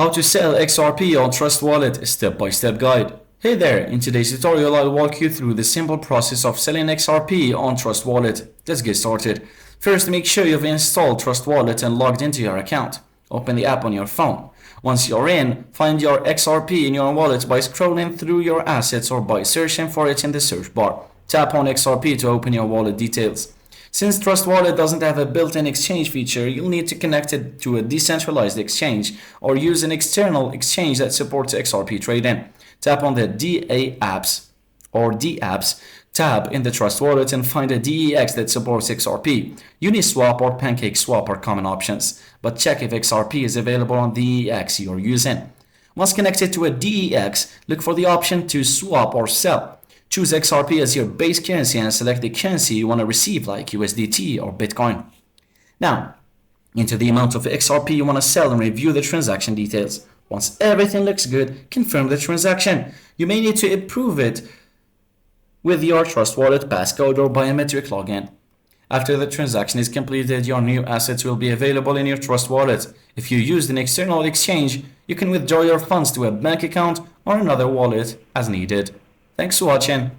How to sell XRP on Trust Wallet step-by-step guide. Hey there, in today's tutorial I'll walk you through the simple process of selling XRP on Trust Wallet. Let's get started. First, make sure you've installed Trust Wallet and logged into your account. Open the app on your phone. Once you're in, find your XRP in your wallet by scrolling through your assets or by searching for it in the search bar. Tap on XRP to open your wallet details. Since Trust Wallet doesn't have a built-in exchange feature, you'll need to connect it to a decentralized exchange or use an external exchange that supports XRP trading. Tap on the DApps or DApps tab in the Trust Wallet and find a DEX that supports XRP. Uniswap or PancakeSwap are common options, but check if XRP is available on the DEX you're using. Once connected to a DEX, look for the option to swap or sell. Choose XRP as your base currency and select the currency you want to receive, like USDT or Bitcoin. Now, enter the amount of XRP you want to sell and review the transaction details. Once everything looks good, confirm the transaction. You may need to approve it with your Trust Wallet passcode or biometric login. After the transaction is completed, your new assets will be available in your Trust Wallet. If you used an external exchange, you can withdraw your funds to a bank account or another wallet as needed. Thanks for watching.